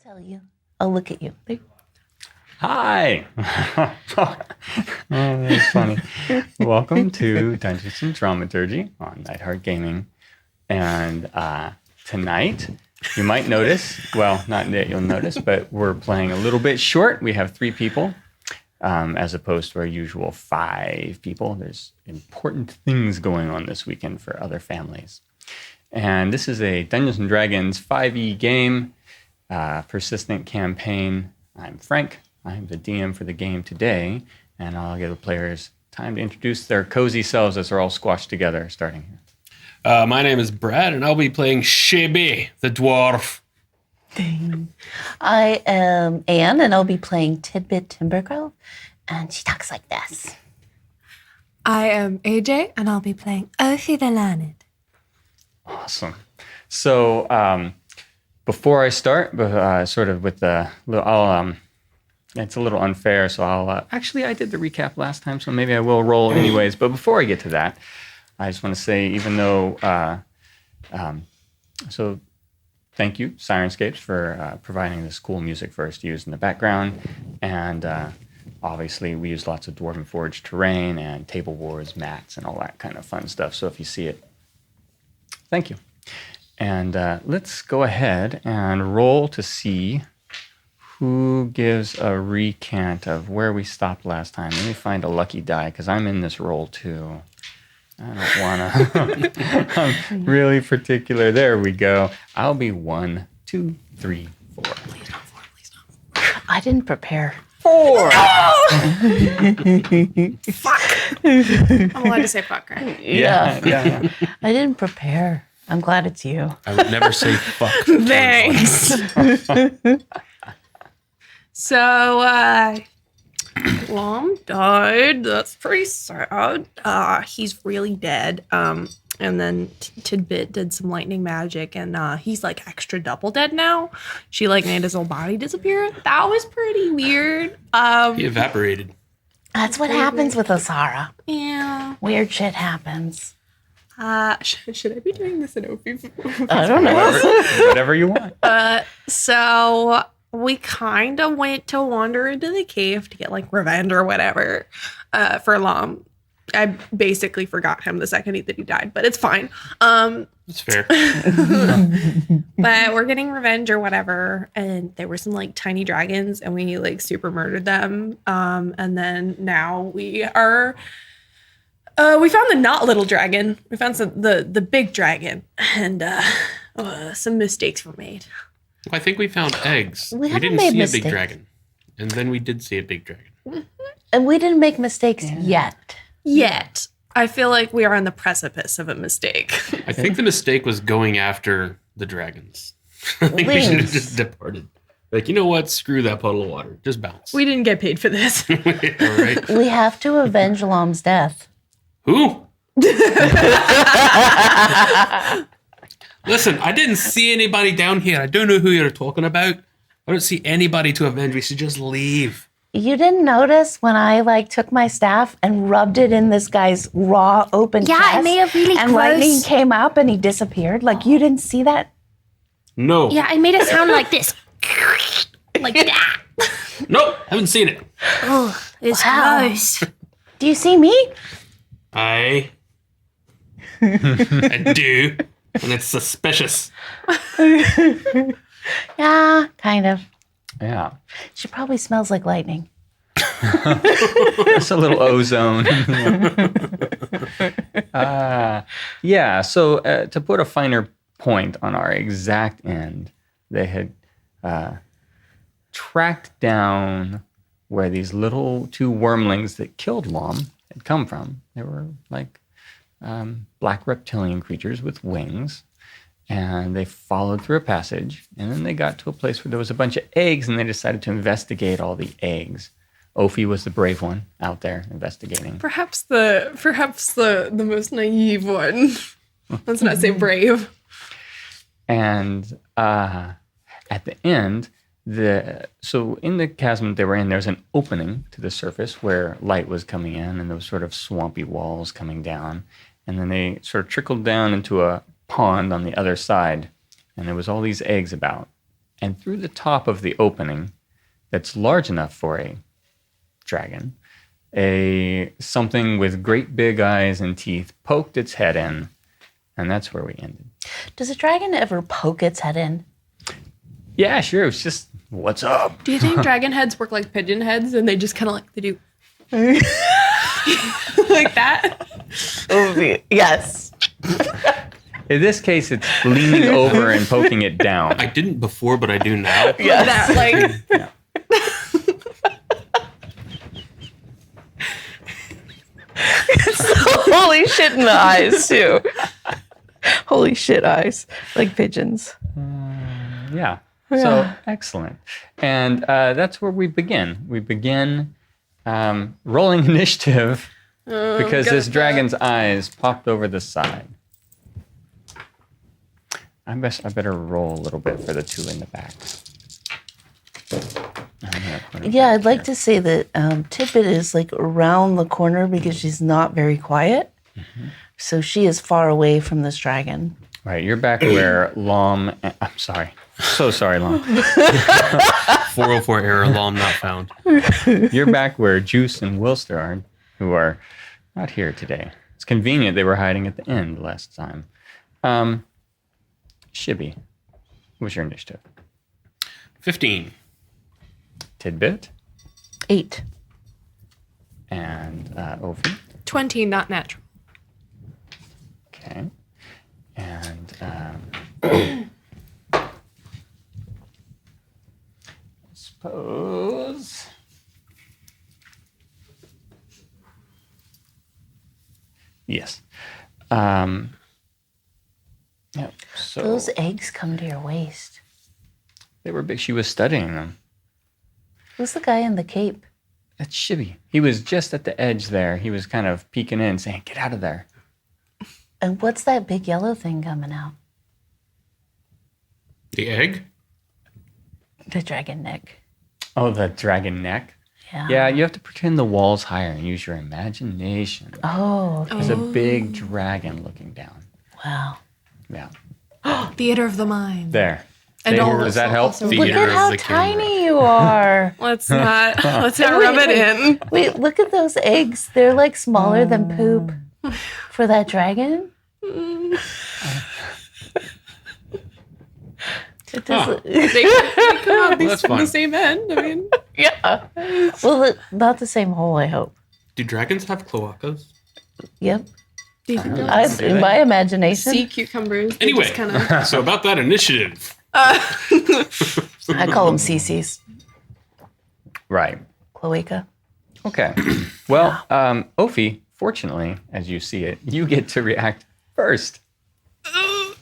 tell you. I'll look at you. Hi. Oh, that's funny. Welcome to Dungeons and Dramaturgy on KnightHeartGaming. And tonight, you might notice, well, not that you'll notice, but we're playing a little bit short. We have 3 people as opposed to our usual 5 people. There's important things going on this weekend for other families. And this is a Dungeons & Dragons 5e game, persistent campaign. I'm Frank. I'm the DM for the game today, and I'll give the players time to introduce their cozy selves as they're all squashed together, starting here. My name is Brad, and I'll be playing Shibby, the dwarf. I am Anne, and I'll be playing Tidbit Timbergrove, and she talks like this. I am AJ, and I'll be playing Ophi the Learned. Awesome. So before I start, sort of with the little, it's a little unfair, so I'll actually I did the recap last time, so maybe I will roll anyways. But before I get to that, I just want to say, even though, so thank you, Sirenscapes, for providing this cool music for us to use in the background, and obviously we use lots of Dwarven Forge terrain and table boards, mats, and all that kind of fun stuff. So if you see it, thank you. And let's go ahead and roll to see who gives a recant of where we stopped last time. Let me find a lucky die, because I'm in this roll too. I don't want to. I'm really particular. There we go. I'll be 1, 2, 3, 4. Please not 4, please not. I didn't prepare. 4! Fuck. I'm allowed to say fuck, right? Yeah. I didn't prepare. I'm glad it's you. I would never say fuck. Thanks. So, Lom died. That's pretty sad. He's really dead. And then Tidbit did some lightning magic, and he's like extra double dead now. She like made his whole body disappear. That was pretty weird. He evaporated. That's what happens with Osara. Yeah. Weird shit happens. Should I be doing this in Ophi? I don't know. Whatever you want. So we kind of went to wander into the cave to get like revenge or whatever for Lom. I basically forgot him the second that he died, but it's fine. That's fair. But we're getting revenge or whatever, and there were some like tiny dragons, and we like super murdered them. And then now we are. We found the not little dragon. We found the big dragon, and some mistakes were made. I think we found eggs. We haven't didn't made see mistakes. a big dragon. And then we did see a big dragon. And we didn't make mistakes yet. Yet, I feel like we are on the precipice of a mistake. I think the mistake was going after the dragons. I think we should have just departed. Like, you know what? Screw that puddle of water. Just bounce. We didn't get paid for this. All right. We have to avenge Lom's death. Who? Listen, I didn't see anybody down here. I don't know who you're talking about. I don't see anybody to avenge. We should just leave. You didn't notice when I like took my staff and rubbed it in this guy's raw open chest? Yeah, it made it really and gross. lightning came up and he disappeared? Like, you didn't see that? No. Yeah, I made it sound like this. Like that. Nope. Haven't seen it. Oh, it's Wow. gross. Do you see me? I do. And it's suspicious. Yeah, kind of. Yeah. She probably smells like lightning. It's a little ozone. Yeah, so to put a finer point on our exact end, they had tracked down where these little 2 wormlings that killed Lom had come from. They were like black reptilian creatures with wings. And they followed through a passage, and then they got to a place where there was a bunch of eggs, and they decided to investigate all the eggs. Ophi was the brave one out there investigating. Perhaps the most naive one. Let's not say brave. And at the end, so in the chasm they were in, there was an opening to the surface where light was coming in, and there was sort of swampy walls coming down. And then they sort of trickled down into a pond on the other side, and there was all these eggs about. and through the top of the opening that's large enough for a dragon, something with great big eyes and teeth poked its head in, and that's where we ended. Does a dragon ever poke its head in? Yeah, sure. It was just, what's up? Do you think dragon heads work like pigeon heads and they just kind of like, they do like that? Yes. In this case, it's leaning over and poking it down. I didn't before, but I do now. Yes. That, like, Yeah. Holy shit in the eyes, too. Holy shit eyes. Like pigeons. Yeah. So, excellent. And that's where we begin. We begin rolling initiative because this dragon's eyes popped over the side. I better roll a little bit for the two in the back. Yeah, I'd like to say that Tippet is like around the corner because she's not very quiet. Mm-hmm. So she is far away from this dragon. Right, you're back where Lom... I'm sorry. So sorry, Lom. 404 error, Lom not found. You're back where Juice and Wilster are, who are not here today. It's convenient they were hiding at the end last time. Shibby, what's your initiative? 15. Tidbit 8. and Ophie. 20, not natural. Okay. And suppose yes. Yeah. So Those eggs come to your waist. they were big. She was studying them. Who's the guy in the cape? That's Shibby. He was just at the edge there. He was kind of peeking in, saying, "Get out of there." And what's that big yellow thing coming out? The egg? The dragon neck. Oh, the dragon neck. Yeah. Yeah, you have to pretend the wall's higher and use your imagination. Oh, okay. There's a big dragon looking down. Wow. Yeah. Theater of the mind. There. And See, all does that help? also- The Look Theater at of how the tiny you are. Let's not rub it in. Wait, look at those eggs. They're like smaller than poop for that dragon. It does. They come out Well, that's the fine. same end. I mean, Yeah. Well, not the same hole, I hope. Do dragons have cloacas? Yep. do you think they're I, do in they? my imagination, sea cucumbers? They Anyway, just kind of. so about that initiative. I call them CCs. Right. Cloaca. Okay. Well, Ophie, fortunately, as you see it, you get to react first.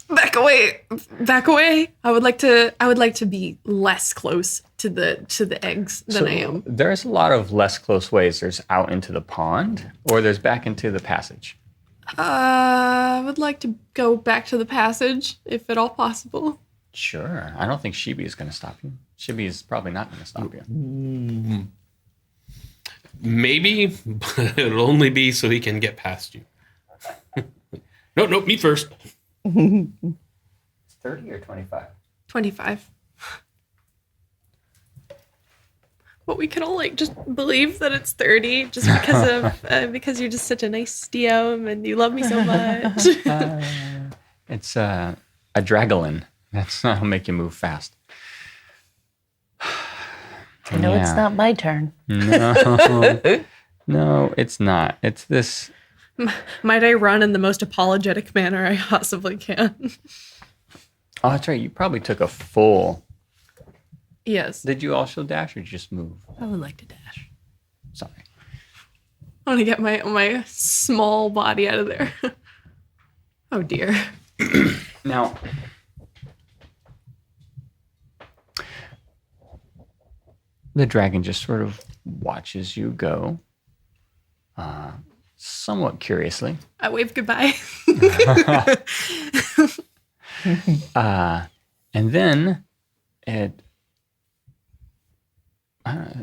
Back away. Back away. I would like to be less close to the eggs than I am. There's a lot of less close ways. There's out into the pond, or there's back into the passage. I would like to go back to the passage, if at all possible. Sure. I don't think Shibby is going to stop you. Shibby is probably not going to stop you. Maybe, but it'll only be so he can get past you. No, me first. 30 or 25? 25. But we can all just believe that it's 30 just because of because you're just such a nice DM and you love me so much. It's a dragalin. That's not will make you move fast. I know it's Yeah. not my turn. No, it's not. It's this. Might I run in the most apologetic manner I possibly can? Oh, that's right. You probably took a full. Yes. Did you also dash or just move? I would like to dash. Sorry. I want to get my small body out of there. Oh dear. Now, the dragon just sort of watches you go, somewhat curiously. I wave goodbye. And then it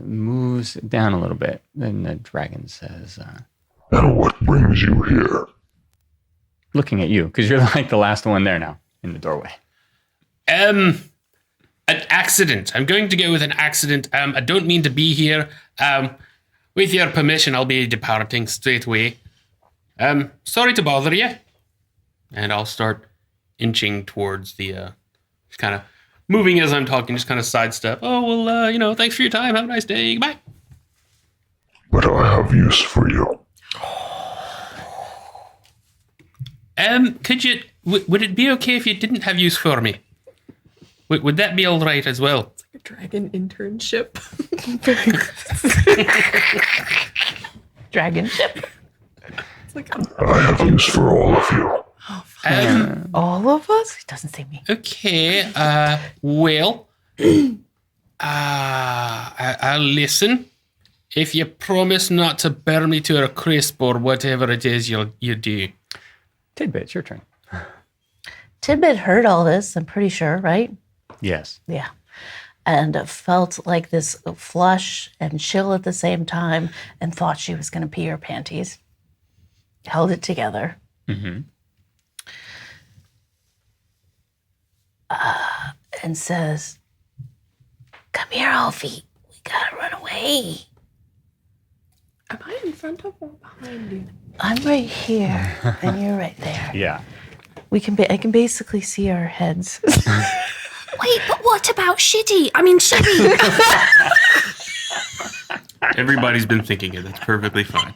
moves down a little bit. Then the dragon says, And what brings you here? looking at you, because you're like the last one there now in the doorway. An accident. I'm going to go with an accident. I don't mean to be here. With your permission, I'll be departing straight away. Sorry to bother you. And I'll start inching towards the, kind of moving as I'm talking, just kind of sidestep. Oh, well, thanks for your time. Have a nice day. Goodbye. But I have use for you. Could you, would it be okay if you didn't have use for me? Would that be all right as well? It's like a dragon internship. Dragon ship. It's like, I have use for all of you. All of us? It doesn't say me. Okay, well, I'll listen. If you promise not to burn me to a crisp or whatever it is you do. Tidbit, it's your turn. Tidbit heard all this, I'm pretty sure, right? Yes. Yeah. And felt like this flush and chill at the same time and thought she was going to pee her panties. Held it together. Mm-hmm. And says, "Come here, Alfie. We got to run away." am I in front of or behind you? I'm right here and you're right there. Yeah. I can basically see our heads. Wait, but what about Shitty? I mean, Shibby. Everybody's been thinking it. That's perfectly fine.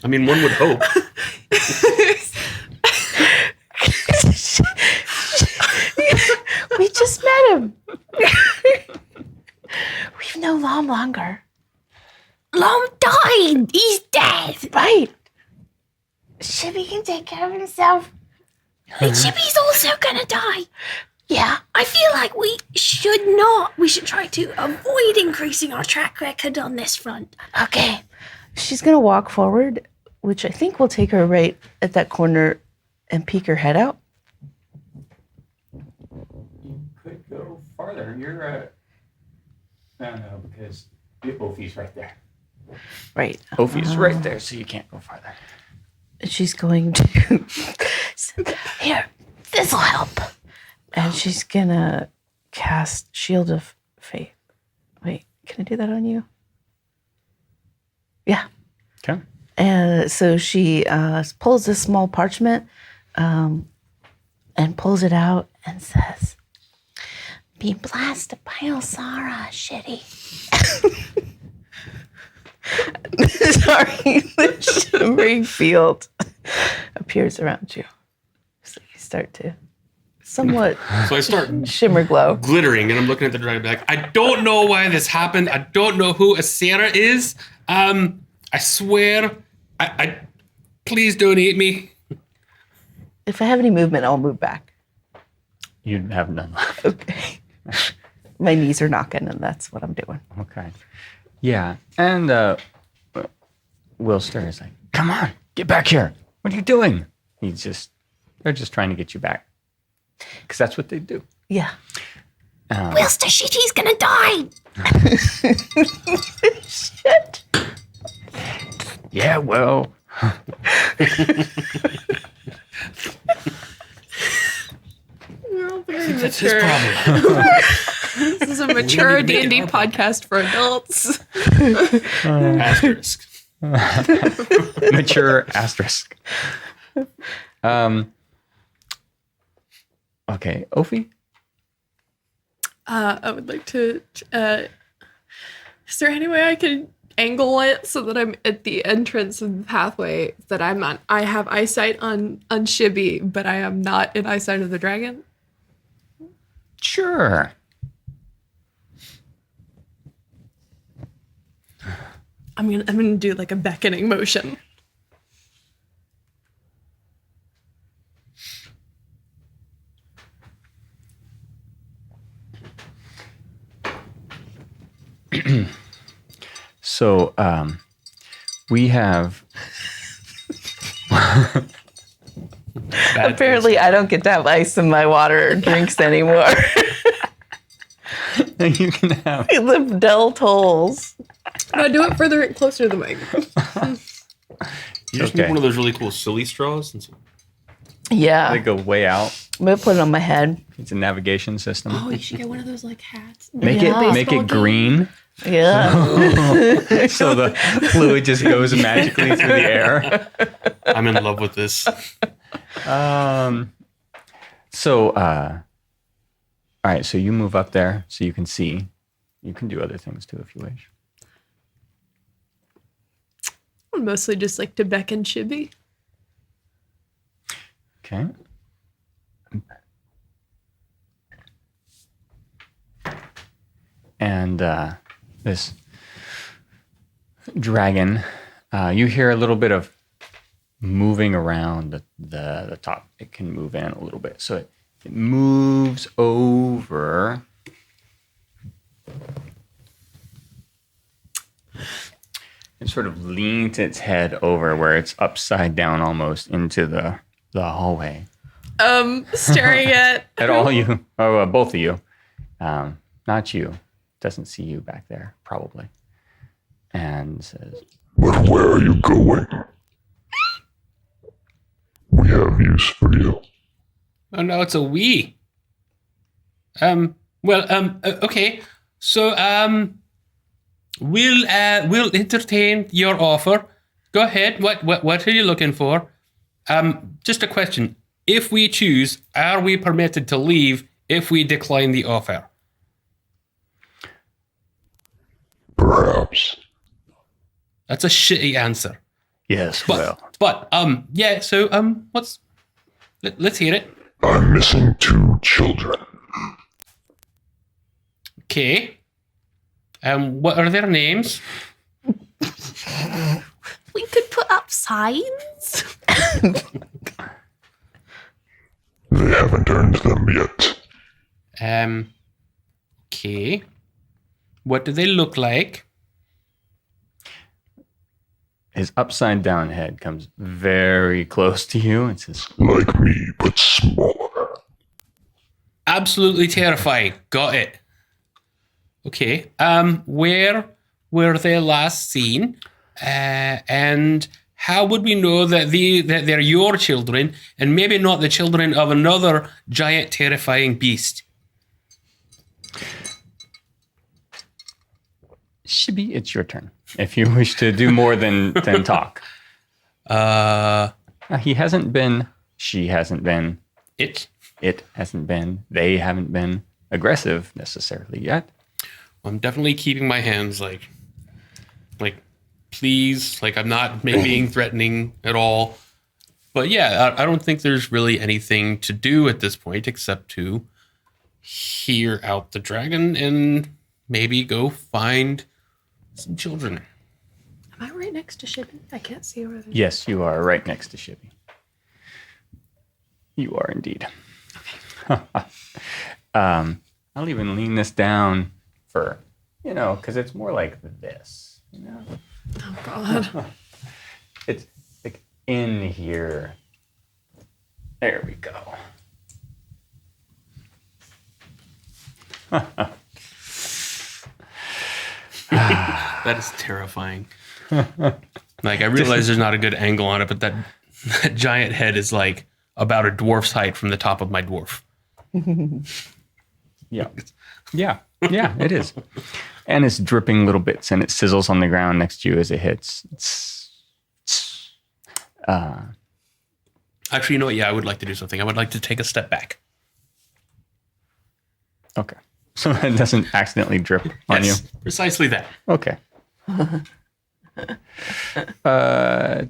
I mean, one would hope. We just met him. We've known Lom longer. Lom died. He's dead. Right. Shibby can take care of himself. And Shibby's also gonna die. Yeah. I feel like we should try to avoid increasing our track record on this front. Okay. She's going to walk forward, which I think will take her right at that corner and peek her head out. You could go farther. You're I don't know, because Ophi's right there. Right. Ophi's right there, so you can't go farther. She's going to... Here, this'll help. And she's going to cast Shield of Faith. Wait, can I do that on you? Yeah. Okay. And so she pulls this small parchment and pulls it out and says, "Be blasted by Osara, Shitty." Sorry, the shimmering field appears around you. So you start to somewhat So I start shimmer glow. glittering, and I'm looking at the dragon like, I don't know why this happened. I don't know who Asera is. I swear, I please don't eat me. If I have any movement, I'll move back. You have none left. Okay. My knees are knocking, and that's what I'm doing. Okay. Yeah. And Will Stir is like, "Come on, get back here. What are you doing?" They're just trying to get you back. Because that's what they do. Yeah. Whilst the Shitty's gonna die. Shit. Yeah, well. We're all very That's his mature. problem. This is a mature We need to make it D&D our podcast for adults. Asterisk. Mature asterisk. Okay, Ophi? I would like to. Is there any way I can angle it so that I'm at the entrance of the pathway that I'm on? I have eyesight on Shibby, but I am not in eyesight of the dragon. Sure. I'm gonna do like a beckoning motion. So, we have... Apparently, I don't get to have ice in my water or drinks anymore. You can have... The Del tolls. No, do it further closer to the mic. You just need one of those really cool silly straws. And so, Yeah. They go way out. I'm going to put it on my head. It's a navigation system. Oh, you should get one of those like hats. Make Yeah. it green. Yeah. So the fluid just goes magically through the air. I'm in love with this. All right, so you move up there so you can see. You can do other things too if you wish. I would mostly just like to beckon Shibby. Okay. And this dragon, you hear a little bit of moving around the top. It can move in a little bit. So it moves over. It sort of leans its head over where it's upside down almost into the hallway. Staring at All you, both of you. Not you. Doesn't see you back there, probably. And says, But where are you going? We have use for you. Oh no, it's a we. Okay. So we'll entertain your offer. Go ahead. What are you looking for? Just a question. If we choose, are we permitted to leave if we decline the offer? Perhaps. That's a shitty answer. yes, Yeah, so let's hear it. I'm missing 2 children. Okay. What are their names? We could put up signs. They haven't earned them yet. Okay. What do they look like? His upside down head comes very close to you and says, Like me, but smaller. Absolutely terrifying. Got it. Okay. Where were they last seen? And how would we know that they're your children and maybe not the children of another giant, terrifying beast? Shibby, it's your turn. If you wish to do more than talk. He hasn't been, she hasn't been, It hasn't been, they haven't been aggressive necessarily yet. I'm definitely keeping my hands like, please, like I'm not being threatening at all. But yeah, I don't think there's really anything to do at this point except to hear out the dragon and maybe go find some children. Am I right next to Shibby? I can't see over there. Yes, you are right next to Shibby. You are indeed. I'll even lean this down for, because it's more like this, Oh God. It's like in here. There we go. That is terrifying. Like I realize there's not a good angle on it, but that giant head is like about a dwarf's height from the top of my dwarf. Yeah. Yeah, it is. And it's dripping little bits and it sizzles on the ground next to you as it hits. Actually, you know what? Yeah, I would like to do something. I would like to take a step back. Okay. So it doesn't accidentally drip on you. Yes, precisely that. Okay.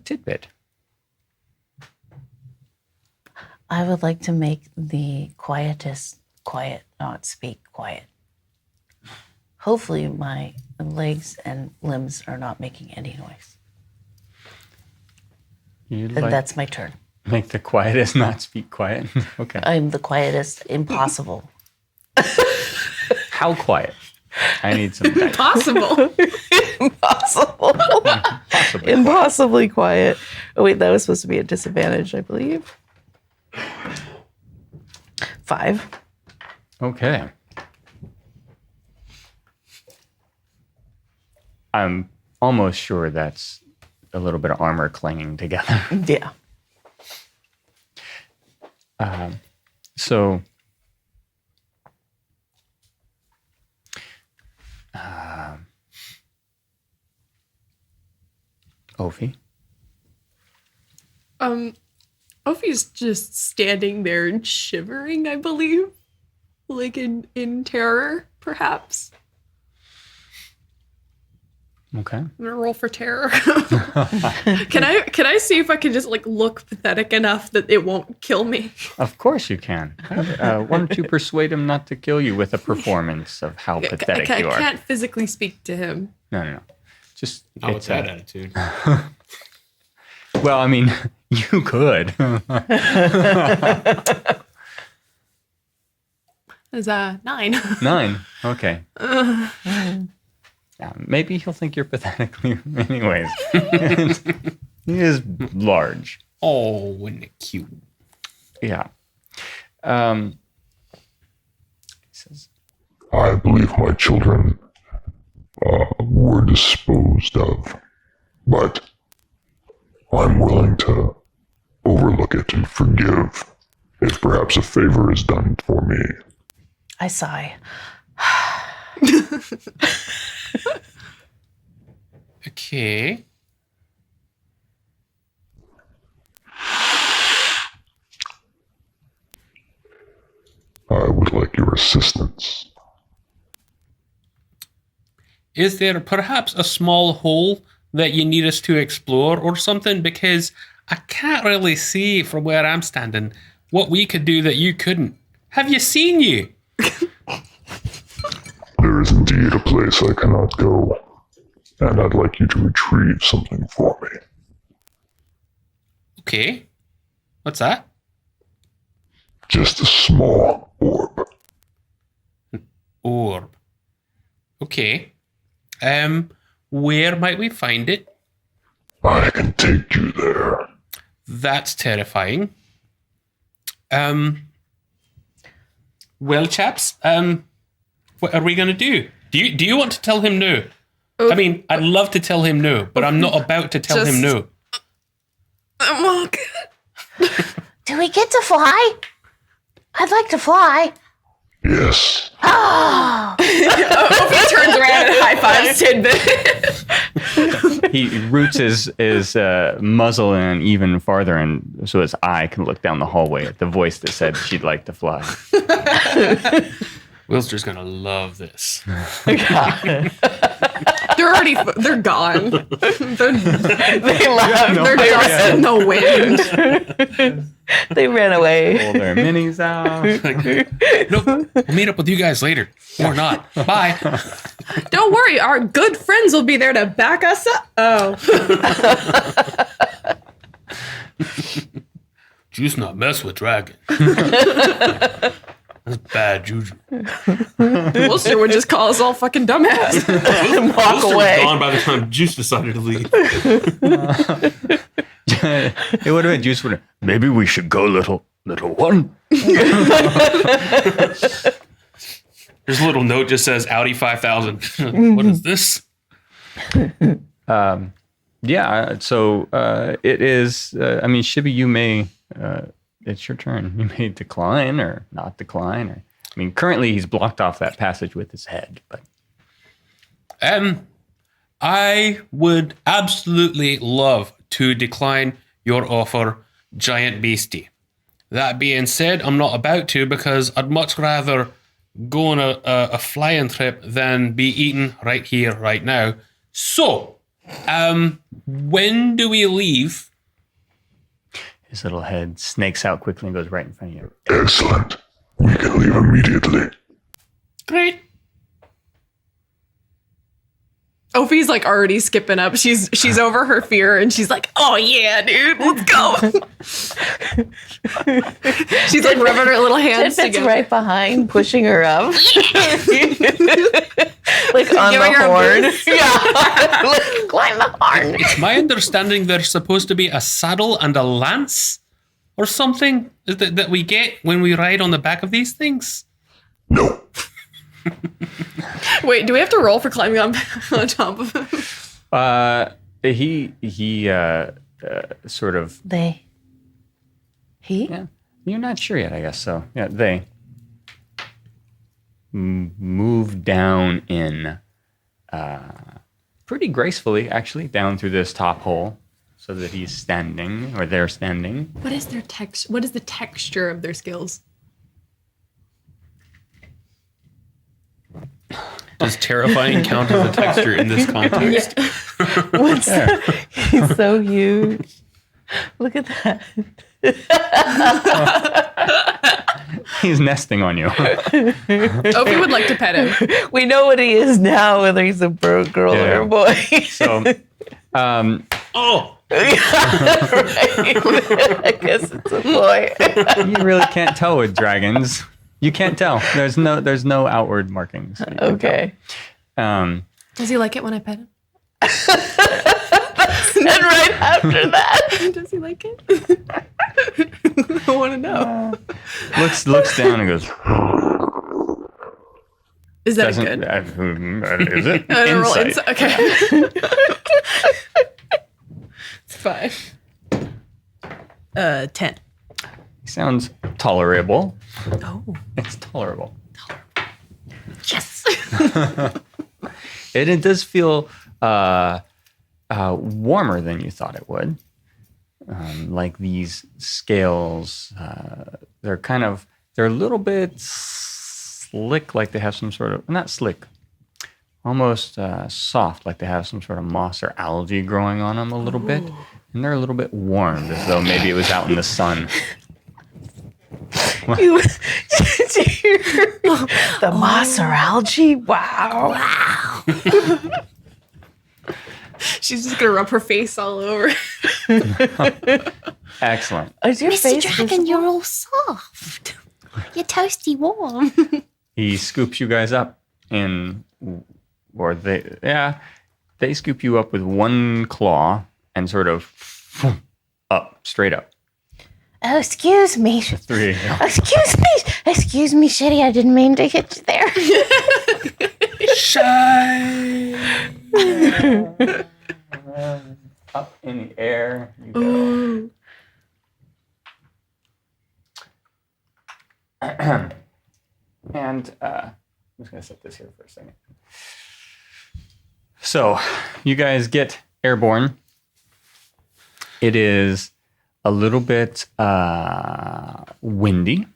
Tidbit. I would like to make the quietest quiet, not speak quiet. Hopefully my legs and limbs are not making any noise. You'd And like that's my turn. make the quietest not speak quiet. Okay. I'm the quietest impossible. How quiet? I need some guidance. Possible. Impossible. Possibly. Impossibly quiet. Oh wait, that was supposed to be a disadvantage, I believe. 5. Okay. I'm almost sure that's a little bit of armor clinging together. Yeah. So, Ophi, Ophi's just standing there and shivering, I believe. Like in terror, perhaps. okay. I'm gonna roll for terror. Can I see if I can just like look pathetic enough that it won't kill me? Of course you can. Why don't you persuade him not to kill you with a performance of how pathetic I you are? can't physically speak to him. No. Just Not with it's that attitude. well, I mean, you could. It's 9. 9. Okay. Yeah, maybe he'll think you're pathetic anyways. He is large. Oh, isn't it cute? Yeah. He says, I believe my children were disposed of, but I'm willing to overlook it and forgive if perhaps a favor is done for me. I sigh. Okay. I would like your assistance. Is there perhaps a small hole that you need us to explore or something? Because I can't really see from where I'm standing what we could do that you couldn't. Have you seen you? There is indeed a place I cannot go, and I'd like you to retrieve something for me. Okay. What's that? Just a small orb. Orb. Okay. Where might we find it? I can take you there. That's terrifying. Well, chaps, what are we going to do? Do you want to tell him no? I mean, I'd love to tell him no, but I'm not about to tell him no. I'm all good. Do we get to fly? I'd like to fly. Yes. Ophi turns around and high fives Tidbit. he roots his muzzle in even farther, and so his eye can look down the hallway at the voice that said she'd like to fly. Wilster's going to love this. They're gone. They left. They're just in the wind. They ran away. Pull their minis out. Nope, we'll meet up with you guys later. Or not. Bye. Don't worry, our good friends will be there to back us up. Oh. Juice not mess with dragon. That's bad juju. Wilster would just call us all fucking dumbass. And walk Wilster was away. gone by the time Juice decided to leave. It would have been Juice. Maybe we should go, little one. His little note just says Audi 5000. What is this? Yeah. So it is. I mean, Shibby, you may. It's your turn. You may decline or not decline. Or I mean, currently he's blocked off that passage with his head. But I would absolutely love to decline your offer, giant beastie. That being said, I'm not about to because I'd much rather go on a flying trip than be eaten right here, right now. So, when do we leave? his little head snakes out quickly and goes right in front of you. Excellent. We can leave immediately. Great. Ophi's like already skipping up. She's over her fear and she's like, "Oh yeah, dude, let's go." She's like rubbing her little hands Tidbit's together. right behind, pushing her up. Like on Giving the her a horn. boost. Yeah. Like, climb the horn. It's my understanding there's supposed to be a saddle and a lance or something that we get when we ride on the back of these things. No. Wait, do we have to roll for climbing on top of him? He sort of. They. He? Yeah, you're not sure yet, I guess. So yeah, they move down in pretty gracefully, actually, down through this top hole, so that he's standing or they're standing. What is their text? What is the texture of their skills? Does terrifying count as a texture in this context? What's he's so huge. Look at that. He's nesting on you. Opie would like to pet him. We know what he is now, whether he's a girl or a boy. So, Oh! Right. I guess it's a boy. you really can't tell with dragons. You can't tell. There's no outward markings. So Okay. Does he like it when I pet him? And right after that, Does he like it? I want to know. looks down and goes. Is that Doesn't good? is it? Roll Insight. insight. Okay. It's 5. 10. Sounds tolerable. Oh. It's tolerable. Yes. And it does feel warmer than you thought it would. Like these scales, they're a little bit slick, like they have some sort of, not slick, almost soft, like they have some sort of moss or algae growing on them a little bit. And they're a little bit warmed, as though maybe it was out in the sun. the moss or algae. Wow. She's just going to rub her face all over. Excellent. Is your Mr. face Dragon, you're all soft. You're toasty warm. He scoops you guys up they scoop you up with one claw and sort of up, straight up. Oh, excuse me. Three of you. Excuse me, Shitty. I didn't mean to hit you there. Shy! Up in the air you go. And I'm just going to set this here for a second. So you guys get airborne. It is a little bit windy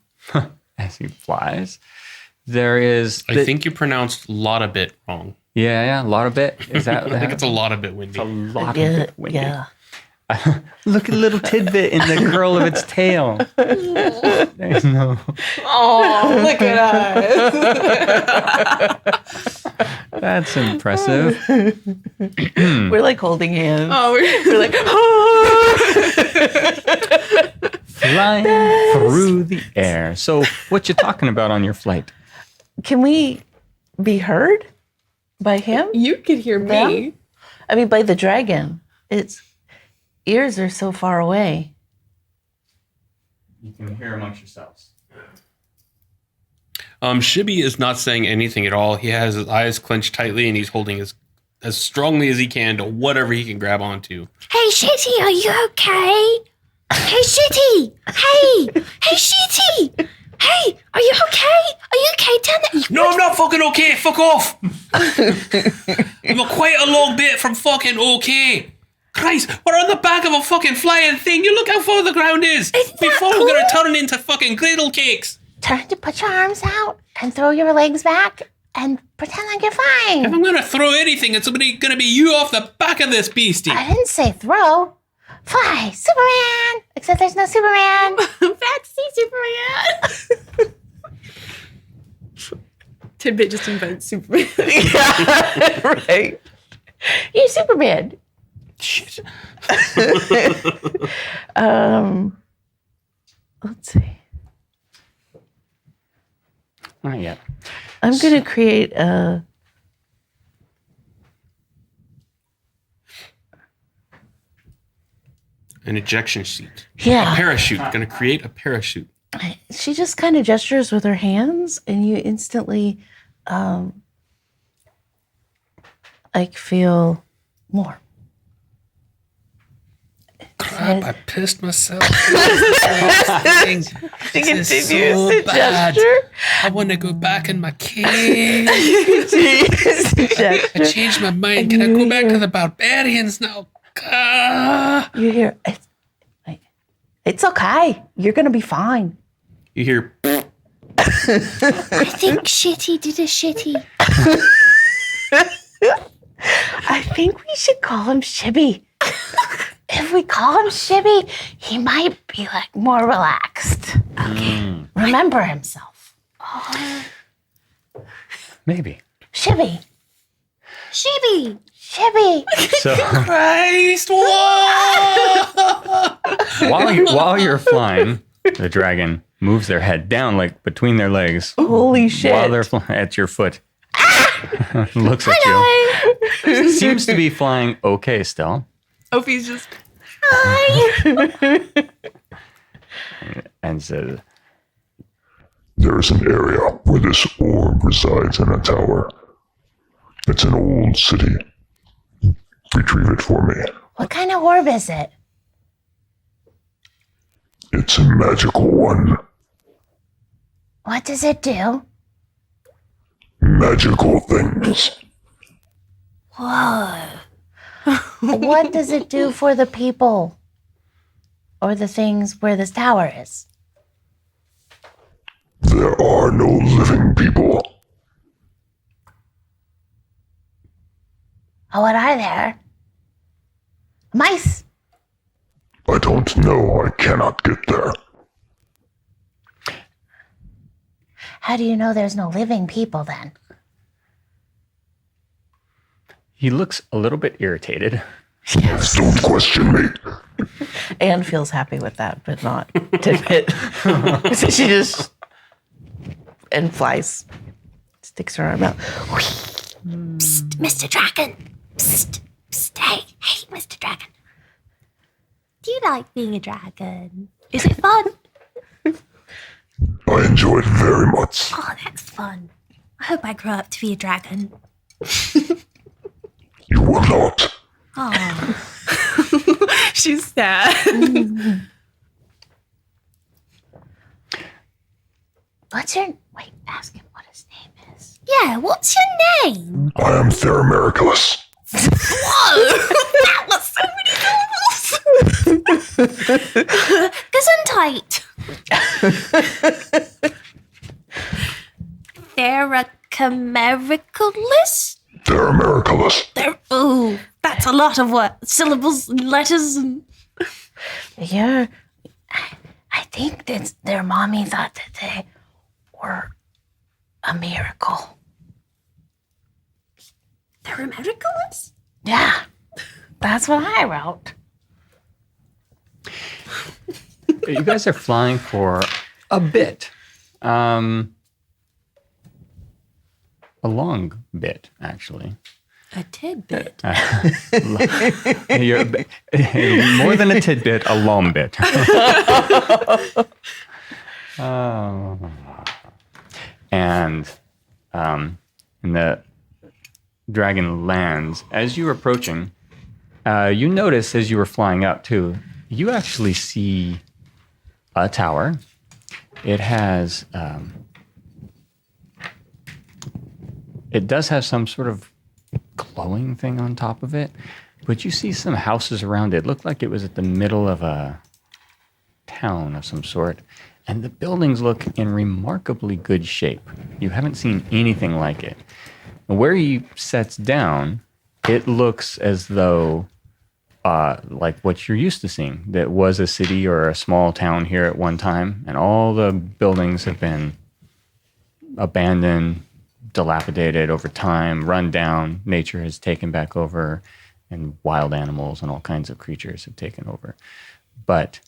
as he flies. There is... I think you pronounced lot a bit wrong. Yeah, a lot of bit. Is that? I think it's a lot a bit windy. a lot of bit windy. Yeah. Look at a little tidbit in the curl of its tail. There's no... Oh, look at us. That's impressive. We're like holding hands. Oh, We're like, Flying through the air. So what you talking about on your flight? Can we be heard by him? you could hear me. Yeah. I mean, by the dragon. Its ears are so far away. You can hear amongst yourselves. Shibby is not saying anything at all. He has his eyes clenched tightly and he's holding as strongly as he can to whatever he can grab onto. Hey, Shitty, are you okay? Hey, Shitty! Hey! Hey, Shitty! Hey, are you okay? Are you okay down there? No, I'm not fucking okay. Fuck off. I'm quite a long bit from fucking okay. Christ, we're on the back of a fucking flying thing. You look how far the ground is. Isn't that Before cool? we're going to turn into fucking griddle cakes. Turn to put your arms out and throw your legs back and pretend like you're If flying. I'm going to throw anything, it's going to be you off the back of this beastie. I didn't say throw. Fly, Superman! Except there's no Superman. Fancy Superman. Tidbit just invents Superman. Yeah, right. You're Superman. Shit. Let's see. Not yet. I'm going to create a... An ejection seat. Yeah. A parachute. Going to create a parachute. She just kind of gestures with her hands, and you instantly, like, feel More. Crap, I pissed myself. This is so bad. I want to go back in my cave. I changed my mind. Can I go back to the barbarians now? You hear, it's okay. You're going to be fine. You hear, I think Shitty did a shitty. I think we should call him Shibby. If we call him Shibby, he might be like more relaxed. Okay. Remember himself. Maybe. Shibby. Shibby. Shibby. So Christ, whoa! while you're flying, the dragon moves their head down like between their legs Holy shit. while they're at your foot. Looks at you. Seems to be flying okay still. Opie's just And says, There is an area where this orb resides in a tower. It's an old city. Retrieve it for me. What kind of orb is it? It's a magical one. What does it do? Magical things. Whoa. What does it do for the people? Or the things where this tower is? There are no living people. Oh, what are there? Mice. I don't know. I cannot get there. How do you know there's no living people then? he looks a little bit irritated. Don't question me. Anne feels happy with that, but not Tippet. So she just and flies, sticks her arm out. Psst, Mr. Dragon. Psst, psst. Hey, Mr. Dragon. Do you like being a dragon? Is it fun? I enjoy it very much. Oh, that's fun. I hope I grow up to be a dragon. You will not. Oh, she's sad. What's your wait? Ask him what his name is. yeah, what's your name? I am Theramericulus. Whoa, that was so many syllables. Gesundheit. Theramericulus? Theramericulus. Ooh, that's a lot of syllables and letters and... Yeah, I think that their mommy thought that they were a miracle. Theramericulus? Yeah, that's what I wrote. You guys are flying for a bit. A long bit, actually. A tidbit. You're, more than a tidbit, a long bit. Oh. And the dragon lands. As you're approaching, you notice as you were flying up too, you actually see a tower. It has, it does have some sort of glowing thing on top of it, but you see some houses around it. It looked like it was at the middle of a town of some sort, and the buildings look in remarkably good shape. You haven't seen anything like it. And where he sets down, it looks as though like what you're used to seeing, that was a city or a small town here at one time, and all the buildings have been abandoned, dilapidated over time, run down. Nature has taken back over, and wild animals and all kinds of creatures have taken over. But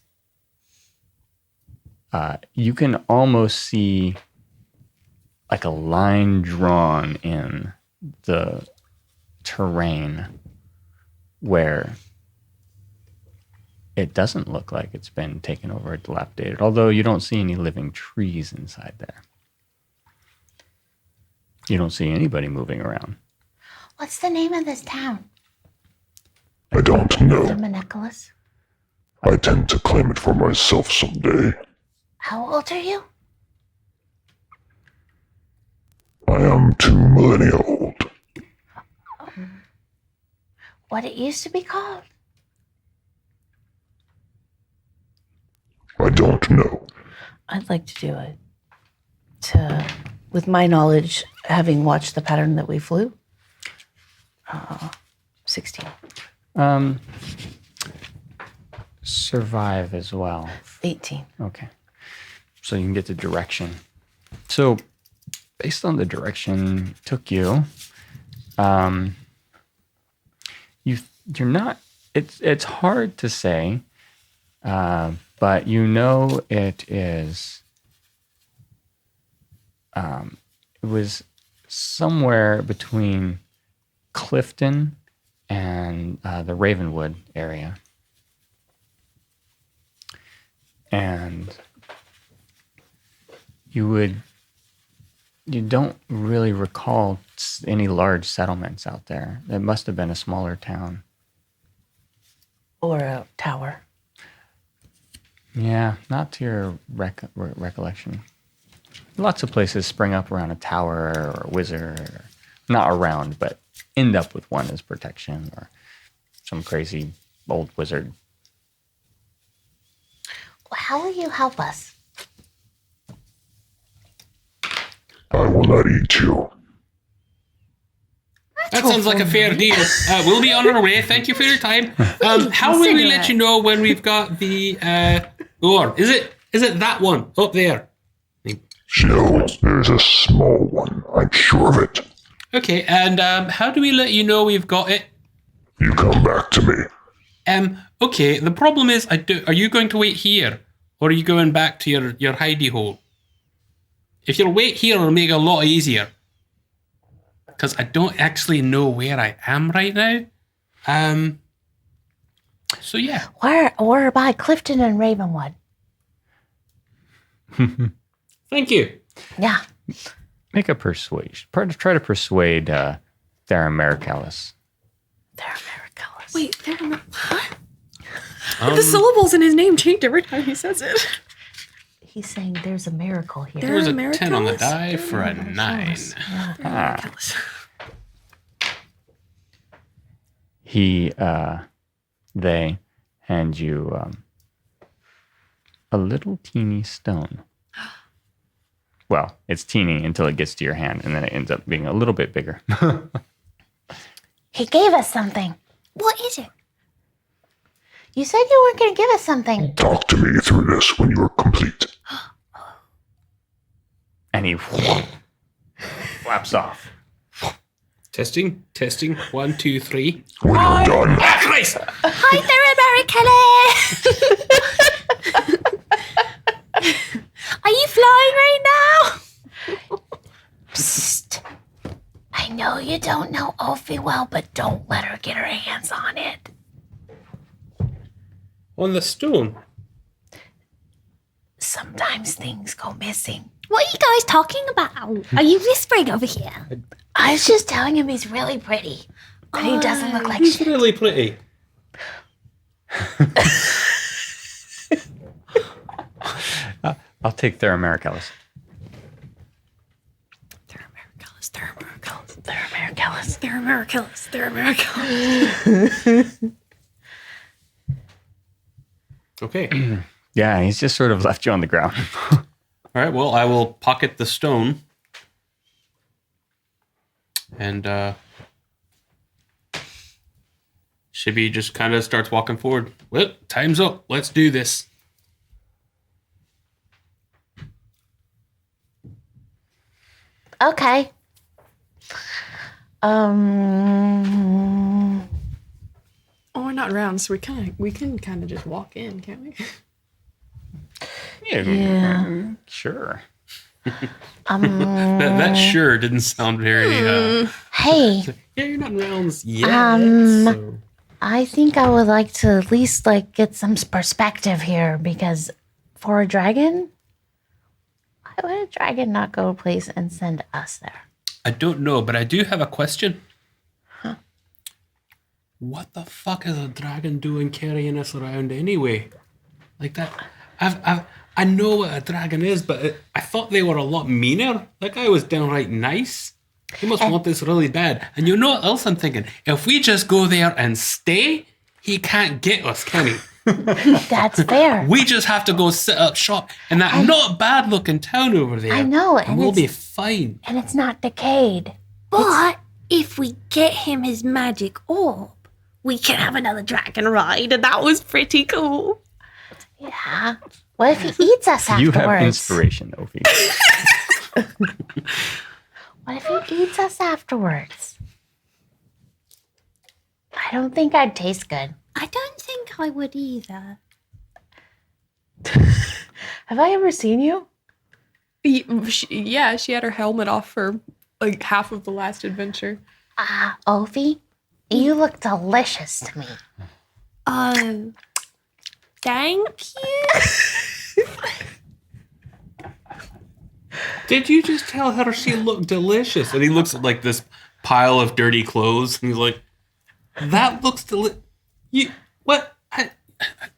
you can almost see like a line drawn in the terrain where it doesn't look like it's been taken over or dilapidated, although you don't see any living trees inside there. You don't see anybody moving around. What's the name of this town? I don't know. Them a necklace? I tend to claim it for myself someday. How old are you? I am 2 millennia old. What it used to be called? I don't know. I'd like to do it. With my knowledge, having watched the pattern that we flew. 16. Survive as well. 18. Okay. So you can get the direction. So based on the direction it took you, you're not, it's hard to say, but you know it is, it was somewhere between Clifton and the Ravenwood area. And you don't really recall any large settlements out there. It must have been a smaller town. Or a tower. Yeah, not to your recollection. Lots of places spring up around a tower or a wizard, or not around, but end up with one as protection, or some crazy old wizard. How will you help us? I will not eat you. That sounds like a fair deal. We'll be on our way. Thank you for your time. How will we let you know when we've got the ore? Is it that one up there? No, there's a small one. I'm sure of it. Okay, and how do we let you know we've got it? You come back to me. Okay, the problem is, are you going to wait here? Or are you going back to your hidey hole? If you'll wait here, it'll make it a lot easier. Because I don't actually know where I am right now. So yeah. We're by Clifton and Ravenwood. Thank you. Yeah. Make a persuasion. Try to persuade Theramericalis. Theramericalis. Wait, what? The syllables in his name change every time he says it. He's saying there's a miracle here. There's a Theramericalis? 10 on the die for a 9. They hand you a little teeny stone. Well, it's teeny until it gets to your hand, and then it ends up being a little bit bigger. He gave us something. What is it? You said you weren't going to give us something. Talk to me through this when you are complete. And he flaps off. Testing. 1, 2, 3. When you're done, Ah, Christ! Hi there, American. Are you flying right now? Psst. I know you don't know Ophi well, but don't let her get her hands on it. On the stone. Sometimes things go missing. What are you guys talking about? Are you whispering over here? I was just telling him he's really pretty. But he doesn't look like He's shit. really pretty. I'll take Theramericalis. Okay. Yeah, he's just sort of left you on the ground. All right, well, I will pocket the stone. And Shibby just kind of starts walking forward. Well, time's up. Let's do this. Okay. Oh, we're not around, so we can kind of just walk in, can't we? Yeah. Sure. That sure didn't sound very... Hey, yeah, you're not in rounds yet. So. I think I would like to at least get some perspective here, because for a dragon, why would a dragon not go a place and send us there? I don't know, but I do have a question. what the fuck is a dragon doing carrying us around anyway? Like that, I know what a dragon is, but I thought they were a lot meaner. That guy was downright nice. He must want this really bad. And you know what else I'm thinking? If we just go there and stay, he can't get us, can he? That's fair. We just have to go set up shop in that not bad looking town over there. I know, and we'll be fine. And it's not decayed. But if we get him his magic orb, we can have another dragon ride, and that was pretty cool. Yeah. What if he eats us afterwards? You have inspiration, Ophi. What if he eats us afterwards? I don't think I'd taste good. I don't think I would either. Have I ever seen you? Yeah, she had her helmet off for like half of the last adventure. Ophi, you look delicious to me. Oh, thank you. Did you just tell her she looked delicious? And he looks at like this pile of dirty clothes and he's like, that looks delicious. You, what?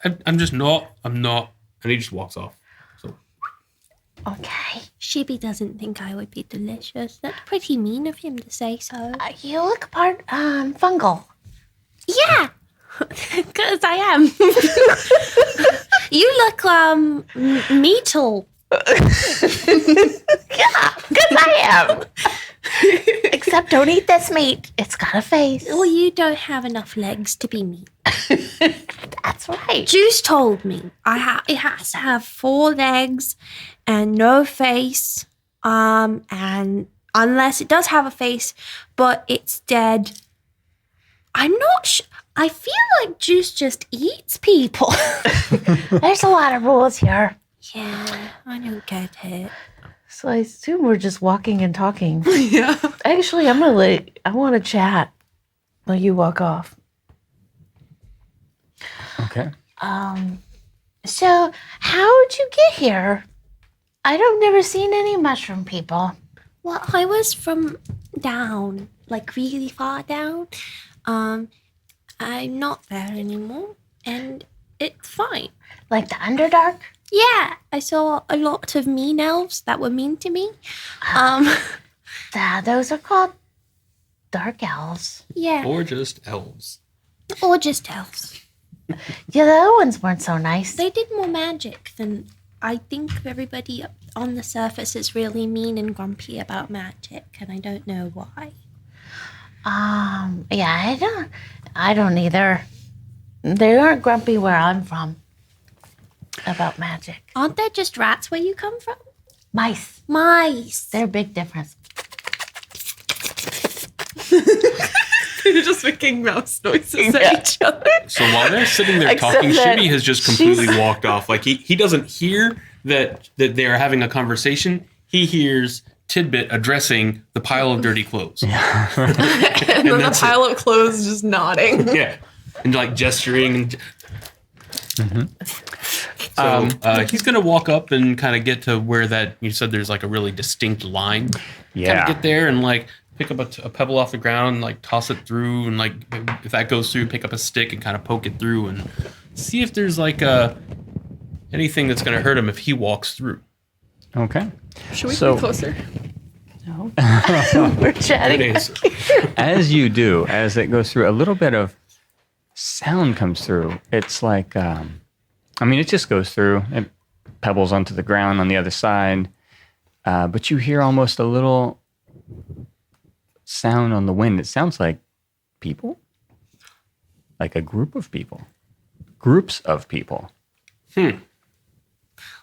I'm just not. I'm not. And he just walks off. So. Okay. Shibby doesn't think I would be delicious. That's pretty mean of him to say so. You look part fungal. Yeah, because I am. You look meatal. Yeah, because I am. Except don't eat this meat. It's got a face. Well, you don't have enough legs to be meat. That's right. Juice told me it has to have 4 legs and no face. And unless it does have a face, but it's dead. I'm not sure. I feel like Juice just eats people. There's a lot of rules here. Yeah, I don't get it. So I assume we're just walking and talking. Yeah. Actually, I want to chat while you walk off. Okay. So how'd you get here? I don't never seen any mushroom people. Well, I was from down, like really far down. I'm not there anymore, and it's fine. Like the Underdark? Yeah, I saw a lot of mean elves that were mean to me. Those are called dark elves. Yeah. Or just elves. Or just elves. Yeah, the other ones weren't so nice. They did more magic than I think everybody on the surface is really mean and grumpy about magic, and I don't know why. Yeah, I don't either. They aren't grumpy where I'm from about magic. Aren't there just rats where you come from? Mice. Mice. They're a big difference. They're just making mouse noises at each other. So while they're sitting there Except talking, that Shibby has just completely walked off. Like he doesn't hear that they're having a conversation. He hears Tidbit addressing the pile of dirty clothes. And then the pile of clothes just nodding. Yeah. And like gesturing. So he's going to walk up and kind of get to where that, you said there's like a really distinct line. Yeah. Kind of get there and like pick up a pebble off the ground, and, like toss it through, and like if that goes through, pick up a stick and kind of poke it through and see if there's like anything that's going to hurt him if he walks through. Okay. Should we be closer? No. We're chatting. It is. As you do, as it goes through, a little bit of sound comes through. It's like, it just goes through. It pebbles onto the ground on the other side. But you hear almost a little sound on the wind. It sounds like people. Like a group of people. Groups of people.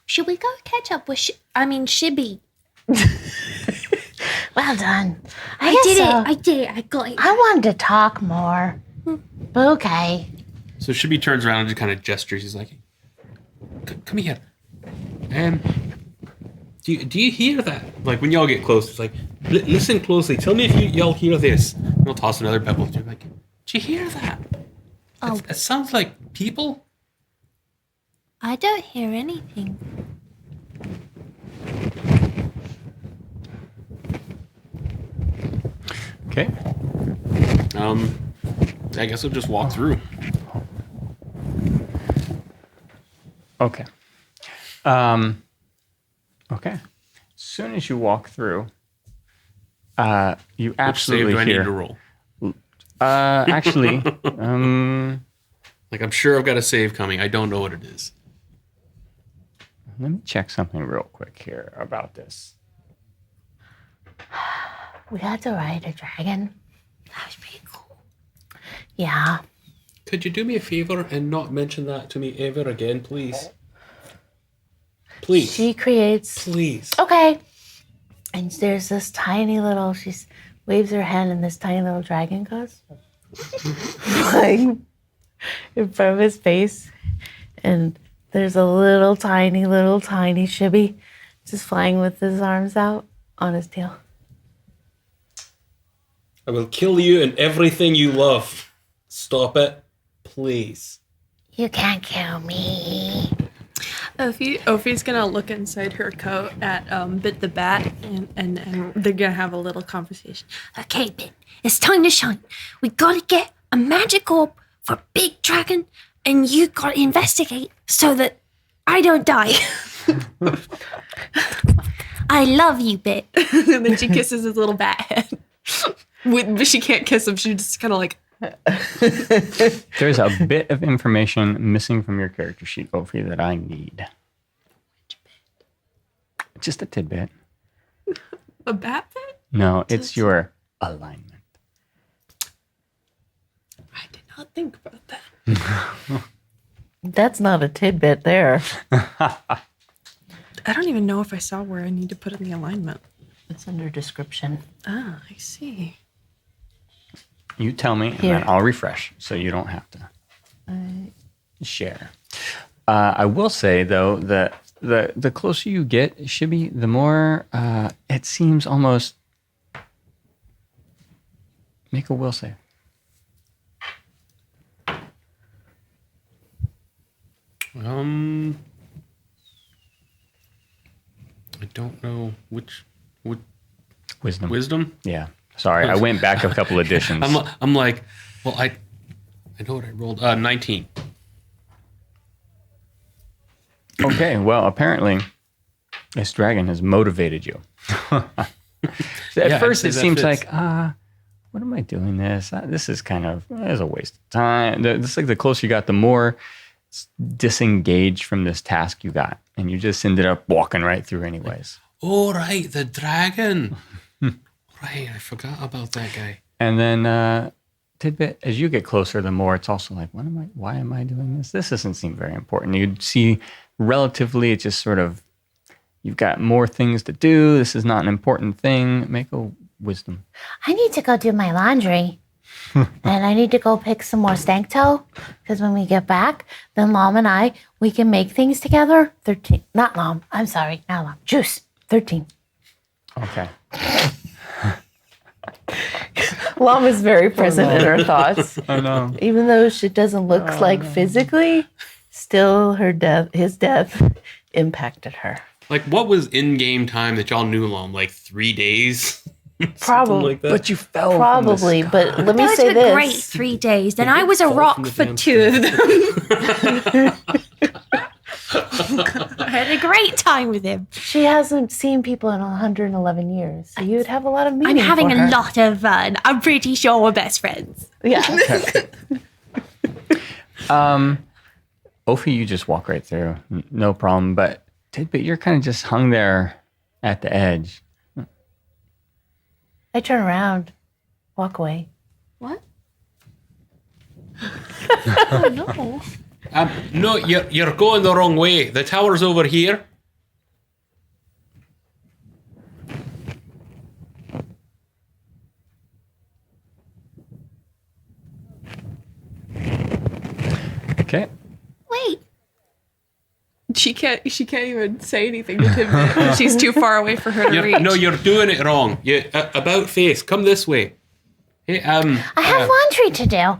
Should we go catch up with Shibby? Well done. I did it. I got it. I wanted to talk more. But okay. So Shibby turns around and just kind of gestures. He's like, come here. Do you hear that? Like when y'all get close, it's like, listen closely. Tell me if y'all hear this. And he'll toss another pebble. You're like, do you hear that? Oh. It sounds like people. I don't hear anything. Okay. I guess I'll just walk through. Okay. Okay. As soon as you walk through, you absolutely Which save do I hear. need to roll? Actually, Like, I'm sure I've got a save coming. I don't know what it is. let me check something real quick here about this. We got to ride a dragon. That was pretty cool. Yeah. Could you do me a favor and not mention that to me ever again, please? Please. She creates. Please. Okay. And there's this tiny little. She waves her hand, and this tiny little dragon goes flying in front of his face, and there's a little tiny Shibby just flying with his arms out on his tail. I will kill you and everything you love. Stop it, please. You can't kill me. Ophi's gonna look inside her coat at Bit the Bat, and they're gonna have a little conversation. Okay, Bit, it's time to shine. We gotta get a magic orb for Big Dragon, and you gotta investigate so that I don't die. I love you, Bit. And then she kisses his little bat head. But she can't kiss him. She just kind of like. There's a bit of information missing from your character sheet, Ophi, that I need. Just a tidbit. A bat bit? No, it's your alignment. I did not think about that. That's not a tidbit there. I don't even know if I saw where I need to put in the alignment. It's under description. Ah, I see. You tell me, and Here. then I'll refresh, so you don't have to share. I will say, though, that the closer you get, Shibby, the more it seems almost... Make a will save. I don't know which Wisdom. wisdom. Yeah. Sorry, I went back a couple editions. I'm like, well, I know what I rolled. 19. Okay, well, apparently this dragon has motivated you. At first, I'd it say that seems fits. like, what am I doing this? This is kind of, it's a waste of time. It's like the closer you got, the more disengaged from this task you got. And you just ended up walking right through anyways. Oh, right, the dragon. Right, I forgot about that guy. And then, tidbit, as you get closer, the more it's also like, why am I doing this? This doesn't seem very important. You'd see relatively, it just sort of, you've got more things to do. This is not an important thing. Make a wisdom. I need to go do my laundry. And I need to go pick some more stank toe. Because when we get back, then Lom and I, we can make things together. 13. Not Lom. I'm sorry. Not Lom. Juice. 13. Okay. Lom is very present in her thoughts. I know. Even though she doesn't look like physically, still his death impacted her. Like, what was in-game time that y'all knew Lom? Like 3 days? Probably. like that? But you fell. Probably, but let me Those say were this. great 3 days. Then I was a Fall rock from the for damn 2 of them. I had a great time with him. She hasn't seen people in 111 years, so you'd have a lot of I'm meaning having for a her. lot of fun. I'm pretty sure we're best friends. Yeah. Ophi, you just walk right through. No problem. But Tidbit, you're kind of just hung there at the edge. I turn around, walk away. What? No, you're going the wrong way. The tower's over here. Okay. Wait. She can't even say anything to Tidbit. She's too far away for her to reach. No, you're doing it wrong. About face. Come this way. Hey, I have laundry to do.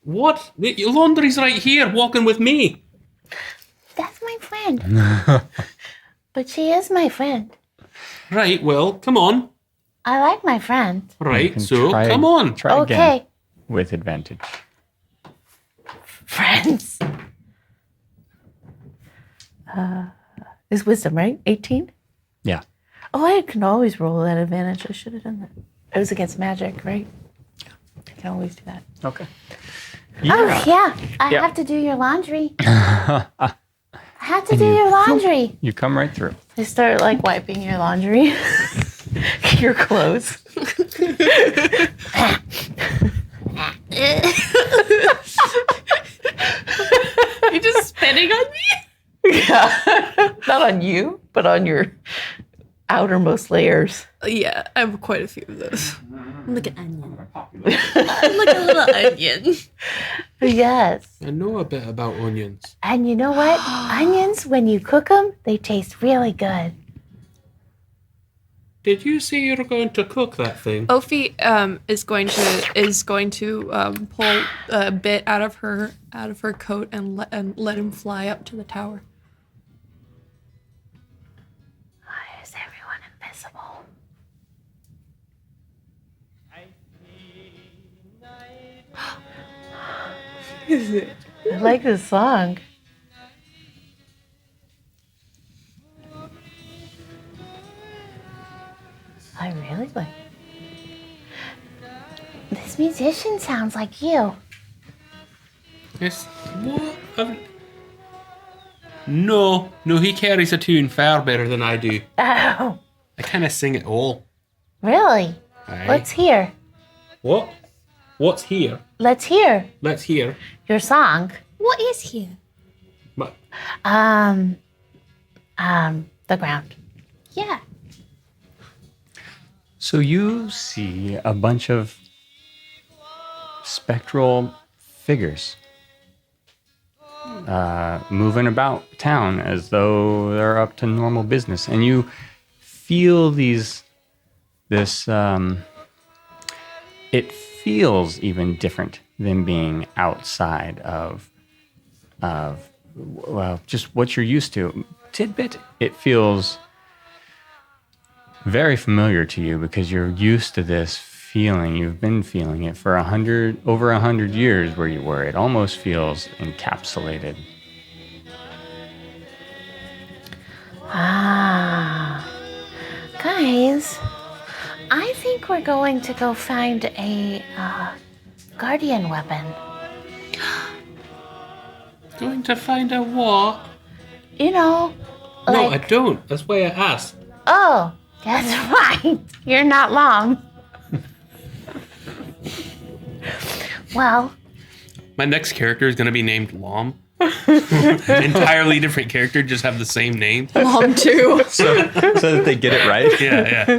What? Your laundry's right here, walking with me. That's my friend. But she is my friend. Right, well, come on. I like my friend. Right, can so try- come on. Try again. Okay. with advantage. Friends. Is wisdom, right? 18? Yeah. Oh, I can always roll that advantage. I should have done that. It was against magic, right? I can always do that. Okay. Oh, yeah. I Yeah. have to do your laundry. I have to do your laundry. You come right through. They start like wiping your laundry, your clothes. You just spitting on me? Yeah. Not on you, but on your outermost layers. Yeah, I have quite a few of those. I'm like an onion. I'm like a little onion. Yes. I know a bit about onions. And you know what? Onions, when you cook them, they taste really good. Did you say you were going to cook that thing? Ophi is going to pull a bit out of her coat and let him fly up to the tower. Why is everyone invisible? I like this song. I really like This musician sounds like you. Yes. What? No, he carries a tune far better than I do. Oh, I kind of sing it all. really? Aye. Let's hear. What? What's here? Let's hear Let's hear. your song. What is here? But The ground. Yeah. So you see a bunch of spectral figures moving about town as though they're up to normal business, and you feel it feels even different than being outside of well, just what you're used to. Tidbit, it feels very familiar to you because you're used to this feeling. You've been feeling it for over 100 years where you were. It almost feels encapsulated. Guys, I think we're going to go find a guardian weapon. going to find a what? You know, No, I like, don't. That's why I asked. oh, that's right. You're not long. Well, My next character is going to be named Lom. Entirely different character, just have the same name. Mom too. So that they get it right. Yeah.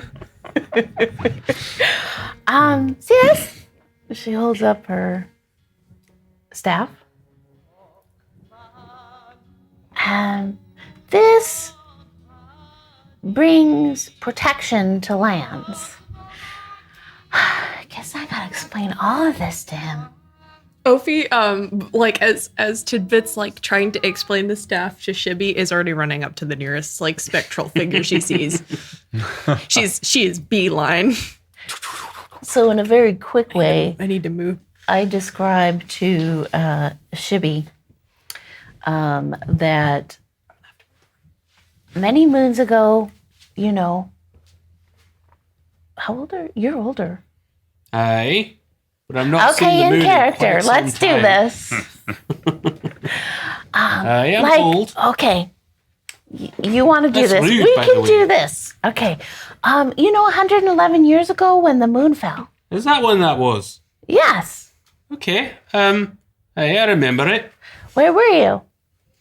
see this? She holds up her staff. This brings protection to lands. I guess I gotta explain all of this to him. Ophi, like as Tidbit's like trying to explain the staff to Shibby, is already running up to the nearest like spectral figure she sees. She is beeline. So in a very quick way, I need to move. I describe to Shibby that Many moons ago, you know, how old are you're older? Aye. But I'm not seeing okay, the in moon character. quite some Let's do time. this. I am Like, old. okay, you want to do That's this? rude, We by the can way. do this. Okay. You know, 111 years ago when the moon fell. Is that when that was? Yes. Okay. I remember it. Where were you?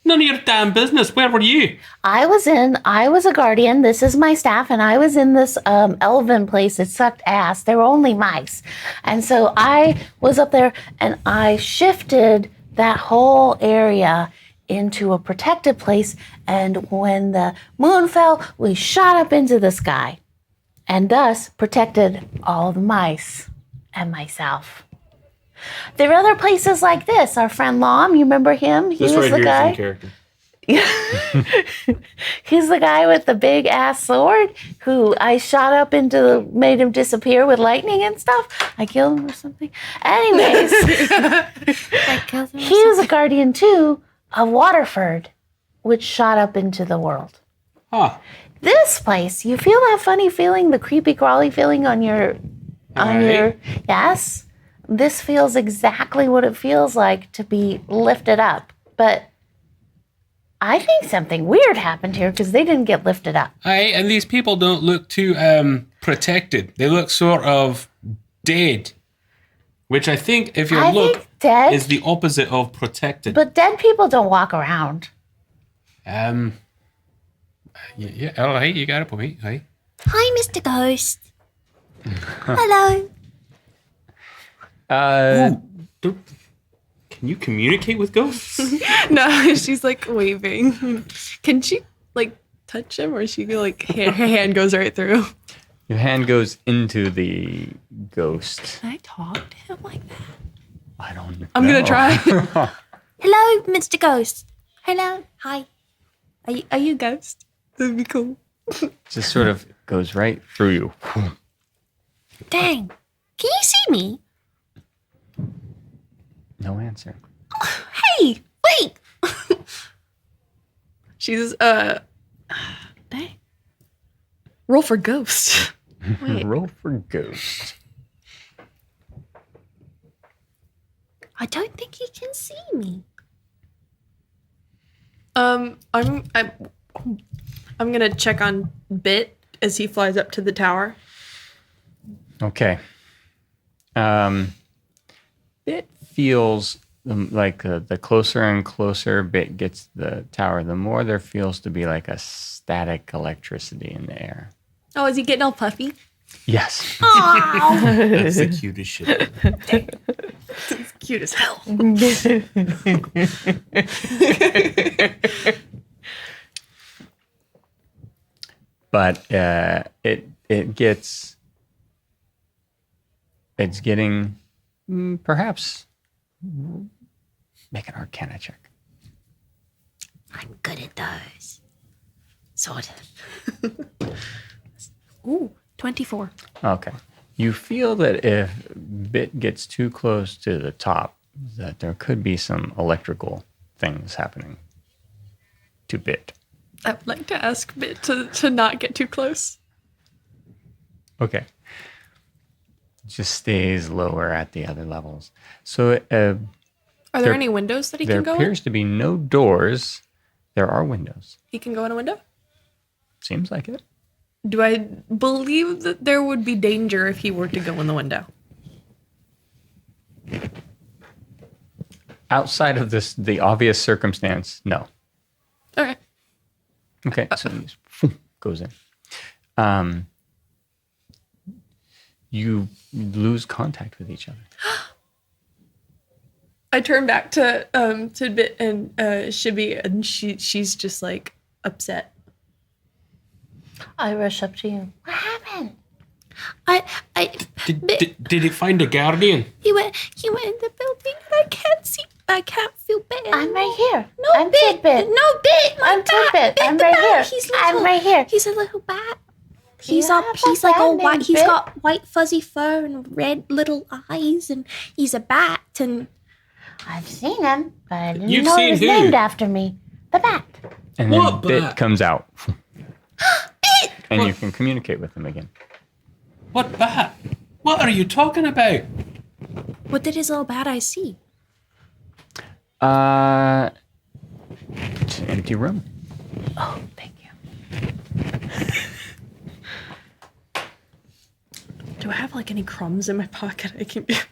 None of your damn business. Where were you? I was a guardian. This is my staff, and I was in this elven place that sucked ass. There were only mice. And so I was up there, and I shifted that whole area into a protected place. And when the moon fell, we shot up into the sky, and thus protected all the mice and myself. There are other places like this. Our friend Lom, you remember him? He This was right the here is guy. in character. He's the guy with the big ass sword who I shot up made him disappear with lightning and stuff. I killed him or something. Anyways, he was a guardian too of Waterford, which shot up into the world. Huh. This place, you feel that funny feeling, the creepy crawly feeling on your yes. This feels exactly what it feels like to be lifted up, but I think something weird happened here because they didn't get lifted up. Aye, and these people don't look too protected. They look sort of dead, which I think, if you look, dead is the opposite of protected. But dead people don't walk around. Yeah. Oh, hey, you got it, Bobby. Hi. Hi, Mr. Ghost. Hello. Can you communicate with ghosts? No, she's like waving. Can she like touch him, or she like her hand goes right through? Your hand goes into the ghost. Can I talk to him like that? I don't know. I'm gonna try. Hello, Mr. Ghost. Hello. Hi. Are you a ghost? That'd be cool. Just sort of goes right through you. Dang. Can you see me? No answer. Hey, wait. She's dang. Roll for ghost. Wait. Roll for ghost. I don't think he can see me. I'm gonna check on Bit as he flies up to the tower. Okay. It feels like the closer and closer Bit gets to the tower, the more there feels to be like a static electricity in the air. Oh, is he getting all puffy? Yes. That's the cutest shit. It's cute as hell. But it's getting perhaps make an Arcana check. I'm good at those. Sort of. Ooh, 24. Okay. You feel that if Bit gets too close to the top, that there could be some electrical things happening to Bit. I'd like to ask Bit to not get too close. Okay. Just stays lower at the other levels. So Are there any windows that he there can go appears in? to be no doors. There are windows. He can go in a window? Seems like it. Do I believe that there would be danger if he were to go in the window? Outside of the obvious circumstance, no. Okay. Okay, so he just goes in. You lose contact with each other. I turn back to Bit and Shibby, and she's just like upset. I rush up to you. What happened? Did it find a guardian? He went in the building and I can't feel better. I'm right here. No, I'm Bit. Tidbit. No, Bit. I'm Tidbit. I'm the right bat. here. He's little. I'm right here. He's a little bat. He's Yeah, up. I'm He's a like bat all white. named He's Bit. got white fuzzy fur and red little eyes, and he's a bat. And I've seen him, but I didn't You've know seen he was who? named after me. The bat. And then What Bit bat? comes out. Bit. And you can communicate with him again. What bat? What are you talking about? What did his little bat eyes see? It's an empty room. Oh, thank you. Do I have like any crumbs in my pocket I can give?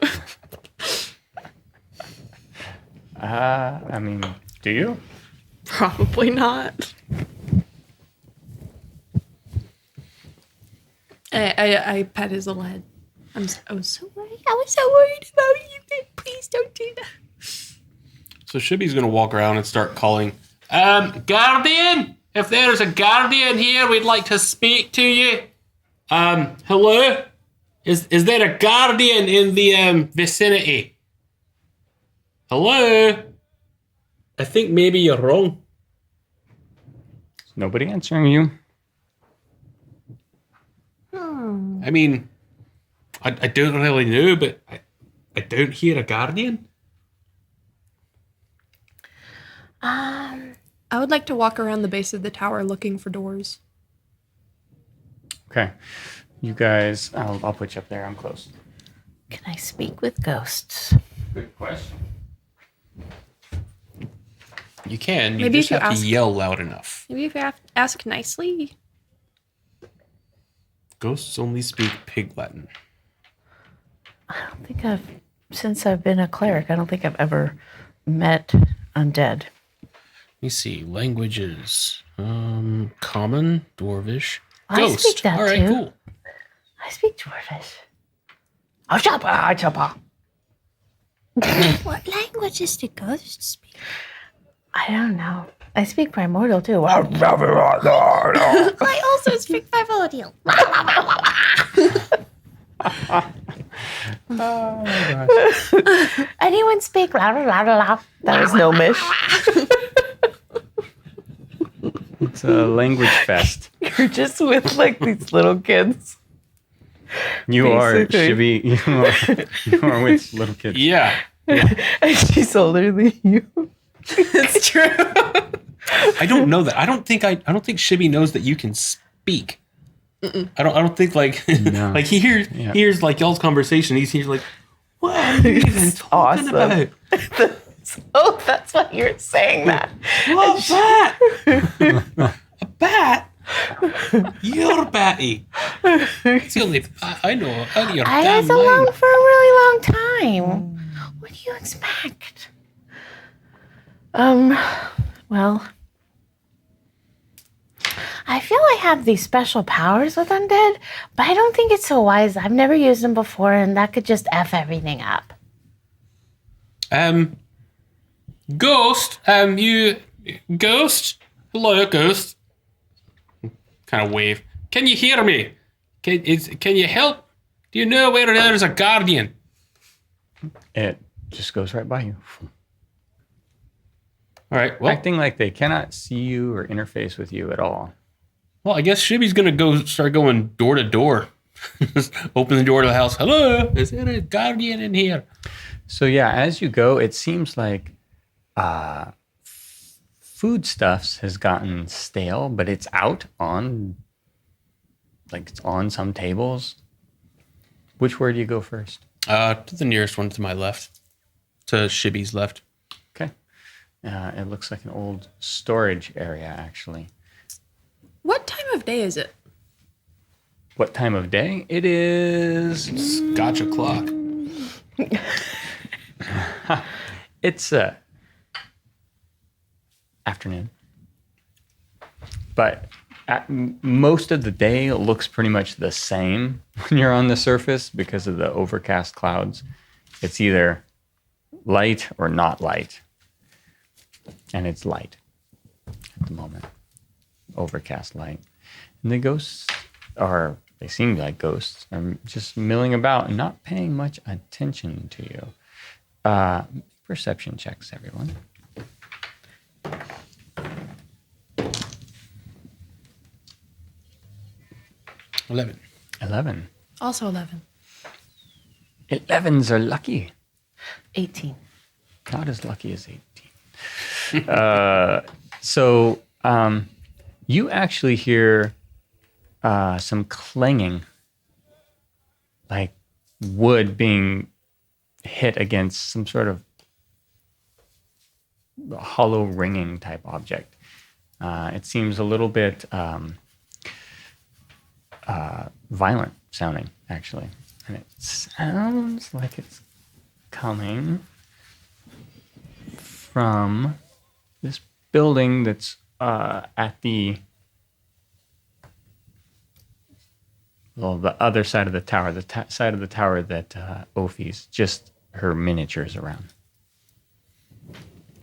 I mean, do you? Probably not. I pat his little head. I was so worried. I was so worried about you. Please don't do that. So Shibby's gonna walk around and start calling, Guardian! If there's a Guardian here, we'd like to speak to you. Hello? Is there a Guardian in the vicinity? Hello? I think maybe you're wrong. Nobody answering you. I mean, I don't really know, but I don't hear a guardian. I would like to walk around the base of the tower looking for doors. Okay. You guys, I'll put you up there. I'm close. Can I speak with ghosts? Good question. You can. You Maybe just if you have ask- to yell loud enough. Maybe if you ask nicely. Ghosts only speak pig Latin. I don't think since I've been a cleric, I don't think I've ever met undead. Let me see. Languages. Common, Dwarvish. I Ghost. speak that All right, too. cool. I speak Dwarvish. Oh, choppa. What languages do ghosts speak? I don't know. I speak primordial too. I also speak primordial. Anyone speak? La, la, la, la, la. That was Gnomish. It's a language fest. You're just with like these little kids. You are Basically. Shibby. You are with little kids. Yeah. And she's older than you. It's true. I don't know that. I don't think Shibby knows that you can speak. I don't think like No. like he hears like y'all's conversation. He's like, what are you even talking awesome. about? Oh, that's why you're saying that. What bat? A bat? You're batty. It's the only I know. Out of your I damn was alone mind. for a really long time. What do you expect? Well, I feel I have these special powers with undead, but I don't think it's so wise. I've never used them before, and that could just F everything up. Ghost. You ghost. Hello, ghost. Kind of wave. Can you hear me? Can you help? Do you know where there's a guardian? It just goes right by you. All right. Well, Acting like they cannot see you or interface with you at all. I guess Shibby's gonna start going door to door. Just open the door to the house. Hello, is there a guardian in here? So yeah, as you go, it seems like foodstuffs has gotten stale, but it's out on, like it's on some tables. Which where do you go first? To the nearest one to my left, to Shibby's left. Okay. It looks like an old storage area, actually. What time of day is it? What time of day? It is. Scotch o'clock. It's afternoon. But most of the day looks pretty much the same when you're on the surface because of the overcast clouds. It's either light or not light. And it's light at the moment. Overcast light. And the ghosts they seem like ghosts, are just milling about and not paying much attention to you. Perception checks, everyone. 11. Also 11. 11s are lucky. 18. Not as lucky as 18. So you actually hear some clanging, like wood being hit against some sort of hollow ringing type object. It seems a little bit violent sounding, actually. And it sounds like it's coming from this building that's at the other side of the tower, the side of the tower that Ophi's, just her miniatures around.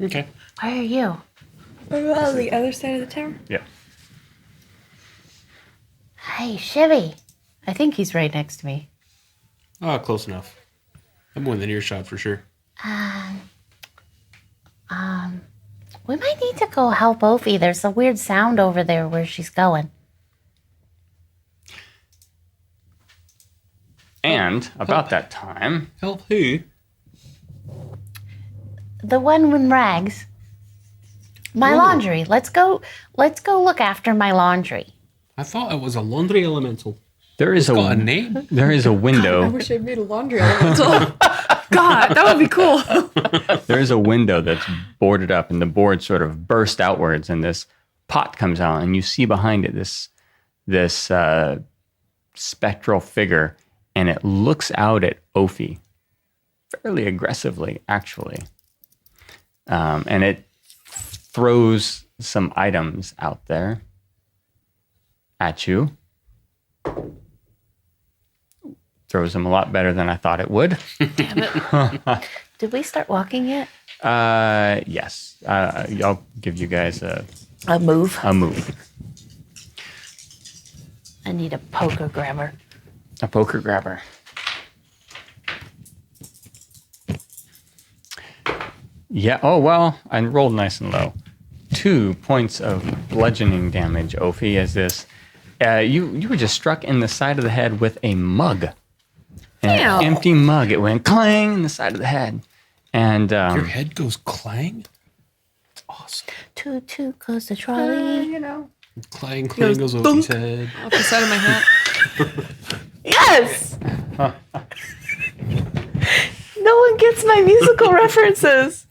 Okay. Where are you? Oh, the other side of the tower? Yeah. Hey, Shibby. I think he's right next to me. Oh, close enough. I'm within earshot for sure. We might need to go help Ophi. There's a weird sound over there where she's going. And about that time, Help who? The one in rags. My laundry. Let's go look after my laundry. I thought it was a laundry elemental. there is Got a name? there is a I window. wish I made a laundry elemental. God, that would be cool. There is a window that's boarded up, and the board sort of burst outwards, and this pot comes out, and you see behind it this spectral figure, and it looks out at Ophi fairly aggressively, actually, and it throws some items out there at you. Throws them a lot better than I thought it would. Damn it. Did we start walking yet? Yes. I'll give you guys A move. a move. I need a poker grabber. A poker grabber. Yeah. Oh, well, I rolled nice and low. 2 points of bludgeoning damage, Ophi, as this. You were just struck in the side of the head with a mug. An empty mug. It went clang in the side of the head. And Your head goes clang? That's awesome. Toot toot goes the trolley. Clang, clang goes over his head. Off the side of my hat. Yes! No one gets my musical references.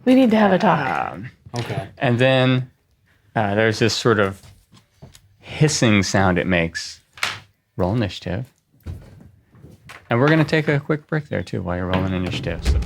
We need to have a talk. Okay. And then there's this sort of hissing sound it makes. Roll initiative. And we're going to take a quick break there, too, while you're rolling initiative. So